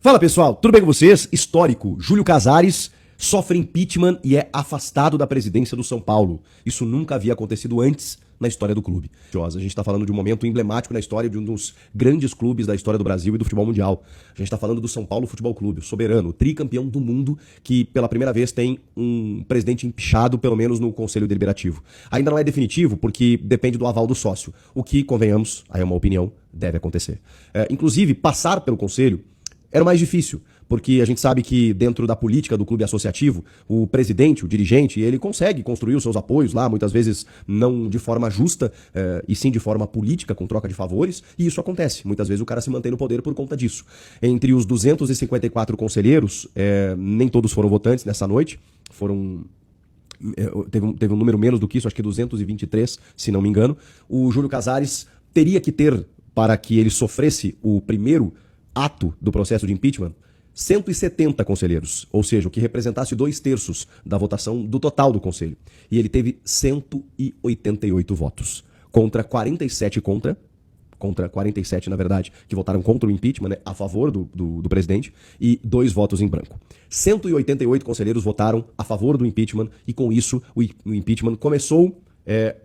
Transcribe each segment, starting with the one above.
Fala pessoal, tudo bem com vocês? Histórico, Júlio Casares sofre impeachment e é afastado da presidência do São Paulo. Isso nunca havia acontecido antes na história do clube. A gente está falando de um momento emblemático na história de um dos grandes clubes da história do Brasil e do futebol mundial. A gente está falando do São Paulo Futebol Clube, o soberano, o tricampeão do mundo, que pela primeira vez tem um presidente empichado, pelo menos no Conselho Deliberativo. Ainda não é definitivo, porque depende do aval do sócio, o que, convenhamos, aí é uma opinião, deve acontecer. Inclusive, passar pelo Conselho era mais difícil, porque a gente sabe que dentro da política do clube associativo, o presidente, o dirigente, ele consegue construir os seus apoios lá, muitas vezes não de forma justa, e sim de forma política, com troca de favores, e isso acontece. Muitas vezes o cara se mantém no poder por conta disso. Entre os 254 conselheiros, nem todos foram votantes nessa noite, teve um número menos do que isso, acho que 223, se não me engano. O Júlio Casares teria que ter, para que ele sofresse o primeiro ato do processo de impeachment, 170 conselheiros, ou seja, o que representasse 2/3 da votação do total do conselho. E ele teve 188 votos, contra 47 contra 47, na verdade, que votaram contra o impeachment, né, a favor do presidente, e 2 votos em branco. 188 conselheiros votaram a favor do impeachment, e com isso o impeachment começou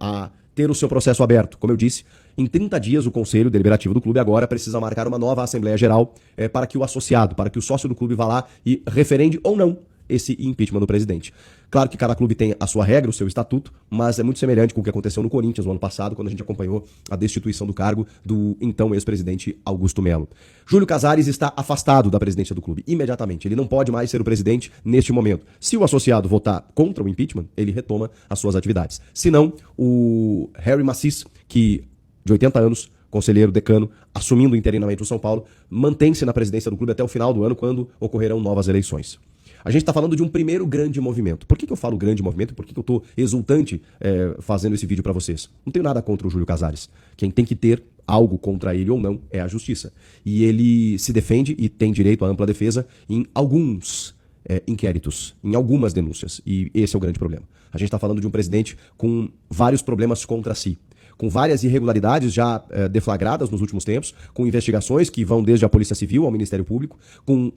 a ter o seu processo aberto. Como eu disse, em 30 dias o Conselho Deliberativo do clube agora precisa marcar uma nova Assembleia Geral para que o associado, para que o sócio do clube vá lá e referende ou não esse impeachment do presidente. Claro que cada clube tem a sua regra, o seu estatuto, mas é muito semelhante com o que aconteceu no Corinthians no ano passado, quando a gente acompanhou a destituição do cargo do então ex-presidente Augusto Melo. Júlio Casares está afastado da presidência do clube imediatamente. Ele não pode mais ser o presidente neste momento. Se o associado votar contra o impeachment, ele retoma as suas atividades. Se não, o Harry Macis, que de 80 anos, conselheiro decano, assumindo interinamente o São Paulo, mantém-se na presidência do clube até o final do ano, quando ocorrerão novas eleições. A gente está falando de um primeiro grande movimento. Por que eu falo grande movimento? Por que eu estou exultante fazendo esse vídeo para vocês? Não tenho nada contra o Júlio Casares. Quem tem que ter algo contra ele ou não é a justiça. E ele se defende e tem direito à ampla defesa em alguns inquéritos, em algumas denúncias. E esse é o grande problema. A gente está falando de um presidente com vários problemas contra si, com várias irregularidades já deflagradas nos últimos tempos, com investigações que vão desde a Polícia Civil ao Ministério Público, com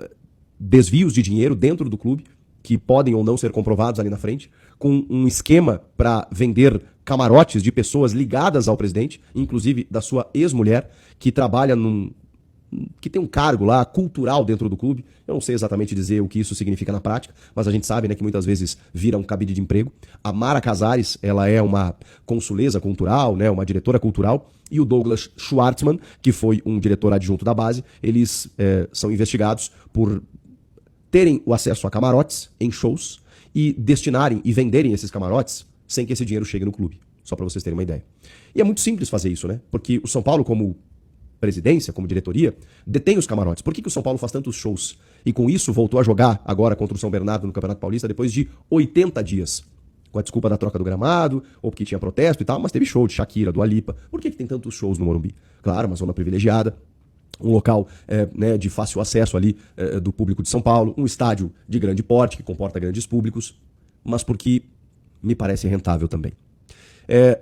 desvios de dinheiro dentro do clube, que podem ou não ser comprovados ali na frente, com um esquema para vender camarotes de pessoas ligadas ao presidente, inclusive da sua ex-mulher, que trabalha que tem um cargo lá cultural dentro do clube. Eu não sei exatamente dizer o que isso significa na prática, mas a gente sabe, né, que muitas vezes vira um cabide de emprego. A Mara Casares, ela é uma consuleza cultural, né, uma diretora cultural, e o Douglas Schwartzman, que foi um diretor adjunto da base, eles são investigados por terem o acesso a camarotes em shows e destinarem e venderem esses camarotes sem que esse dinheiro chegue no clube. Só para vocês terem uma ideia. E é muito simples fazer isso, né? Porque o São Paulo, como presidência, como diretoria, detém os camarotes. Por que o São Paulo faz tantos shows? E com isso voltou a jogar agora contra o São Bernardo no Campeonato Paulista depois de 80 dias. Com a desculpa da troca do gramado, ou porque tinha protesto e tal, mas teve show de Shakira, do Alipa. Por que tem tantos shows no Morumbi? Claro, uma zona privilegiada, um local de fácil acesso ali do público de São Paulo, um estádio de grande porte, que comporta grandes públicos, mas porque me parece rentável também.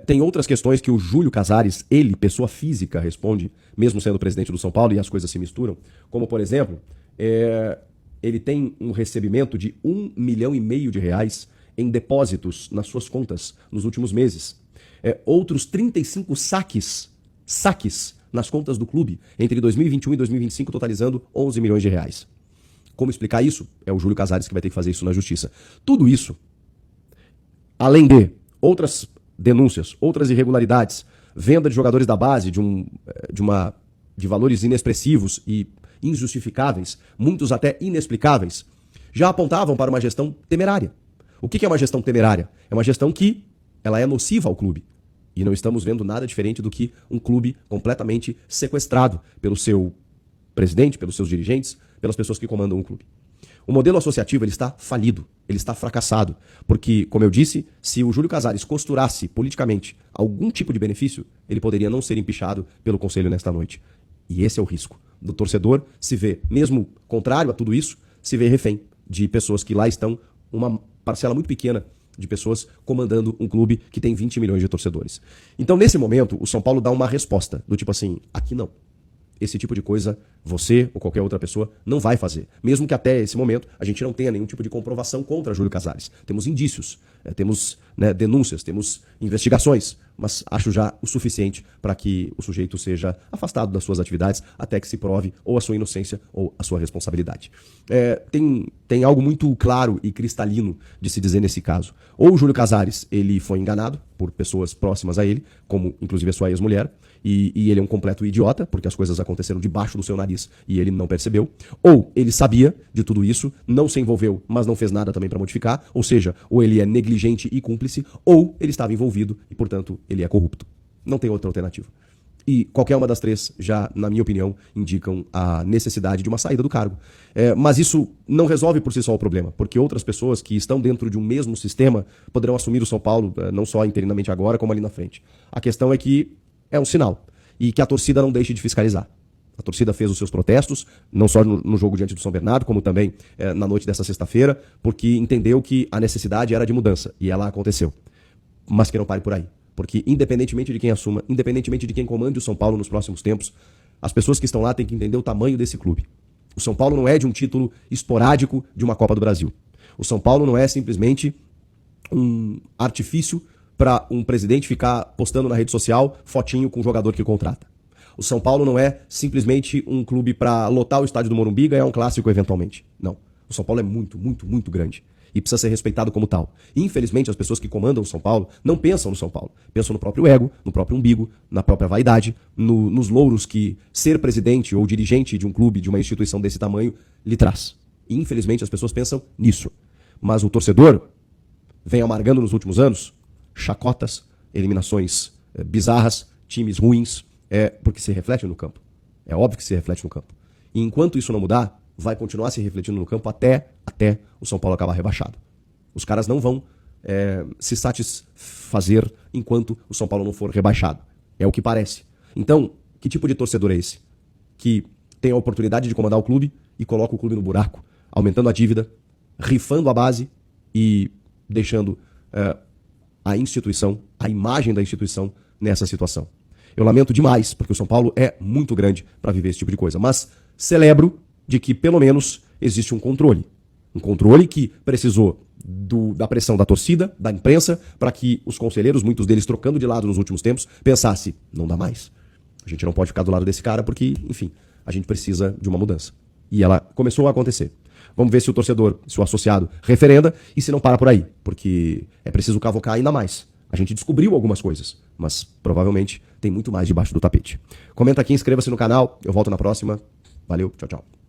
Tem outras questões que o Júlio Casares, ele, pessoa física, responde, mesmo sendo presidente do São Paulo, e as coisas se misturam, como, por exemplo, ele tem um recebimento de R$1,5 milhão de reais em depósitos nas suas contas nos últimos meses. Outros 35 saques nas contas do clube entre 2021 e 2025, totalizando R$11 milhões de reais. Como explicar isso? É o Júlio Casares que vai ter que fazer isso na justiça. Tudo isso, além de outras denúncias, outras irregularidades, venda de jogadores da base de valores inexpressivos e injustificáveis, muitos até inexplicáveis, já apontavam para uma gestão temerária. O que é uma gestão temerária? É uma gestão que ela é nociva ao clube. E não estamos vendo nada diferente do que um clube completamente sequestrado pelo seu presidente, pelos seus dirigentes, pelas pessoas que comandam o clube. O modelo associativo ele está falido, ele está fracassado, porque, como eu disse, se o Júlio Casares costurasse politicamente algum tipo de benefício, ele poderia não ser empichado pelo Conselho nesta noite. E esse é o risco do torcedor se ver, mesmo contrário a tudo isso, se ver refém de pessoas que lá estão, uma parcela muito pequena de pessoas comandando um clube que tem 20 milhões de torcedores. Então, nesse momento, o São Paulo dá uma resposta, do tipo assim, aqui não. esse tipo de coisa você ou qualquer outra pessoa não vai fazer. Mesmo que até esse momento a gente não tenha nenhum tipo de comprovação contra Júlio Casares. Temos indícios, temos denúncias, temos investigações, mas acho já o suficiente para que o sujeito seja afastado das suas atividades até que se prove ou a sua inocência ou a sua responsabilidade. Tem algo muito claro e cristalino de se dizer nesse caso. Ou o Júlio Casares ele foi enganado por pessoas próximas a ele, como inclusive a sua ex-mulher, e ele é um completo idiota, porque as coisas aconteceram debaixo do seu nariz e ele não percebeu. Ou ele sabia de tudo isso, não se envolveu, mas não fez nada também para modificar, ou seja, ou ele é negligente e cúmplice, ou ele estava envolvido e, portanto, ele é corrupto. Não tem outra alternativa. E qualquer uma das três já, na minha opinião, indicam a necessidade de uma saída do cargo. Mas isso não resolve por si só o problema, porque outras pessoas que estão dentro de um mesmo sistema poderão assumir o São Paulo, não só interinamente agora, como ali na frente. A questão é que é um sinal, e que a torcida não deixe de fiscalizar. A torcida fez os seus protestos, não só no jogo diante do São Bernardo, como também na noite dessa sexta-feira, porque entendeu que a necessidade era de mudança, e ela aconteceu. Mas que não pare por aí. Porque independentemente de quem assuma, independentemente de quem comande o São Paulo nos próximos tempos, as pessoas que estão lá têm que entender o tamanho desse clube. O São Paulo não é de um título esporádico de uma Copa do Brasil. O São Paulo não é simplesmente um artifício para um presidente ficar postando na rede social fotinho com o jogador que contrata. O São Paulo não é simplesmente um clube para lotar o estádio do Morumbi e ganhar um clássico eventualmente. Não. O São Paulo é muito, muito, muito grande. E precisa ser respeitado como tal. E, infelizmente, as pessoas que comandam o São Paulo não pensam no São Paulo. Pensam no próprio ego, no próprio umbigo, na própria vaidade, nos louros que ser presidente ou dirigente de um clube, de uma instituição desse tamanho, lhe traz. E, infelizmente, as pessoas pensam nisso. Mas o torcedor vem amargando nos últimos anos chacotas, eliminações bizarras, times ruins, porque se reflete no campo. É óbvio que se reflete no campo. E enquanto isso não mudar, vai continuar se refletindo no campo até o São Paulo acabar rebaixado. Os caras não vão se satisfazer enquanto o São Paulo não for rebaixado. É o que parece. Então, que tipo de torcedor é esse? Que tem a oportunidade de comandar o clube e coloca o clube no buraco, aumentando a dívida, rifando a base e deixando a instituição, a imagem da instituição nessa situação. Eu lamento demais, porque o São Paulo é muito grande para viver esse tipo de coisa, mas celebro de que, pelo menos, existe um controle. Um controle que precisou da pressão da torcida, da imprensa, para que os conselheiros, muitos deles trocando de lado nos últimos tempos, pensassem, não dá mais. A gente não pode ficar do lado desse cara porque, enfim, a gente precisa de uma mudança. E ela começou a acontecer. Vamos ver se o torcedor, se o associado, referenda e se não para por aí, porque é preciso cavocar ainda mais. A gente descobriu algumas coisas, mas provavelmente tem muito mais debaixo do tapete. Comenta aqui, inscreva-se no canal, eu volto na próxima. Valeu, tchau, tchau.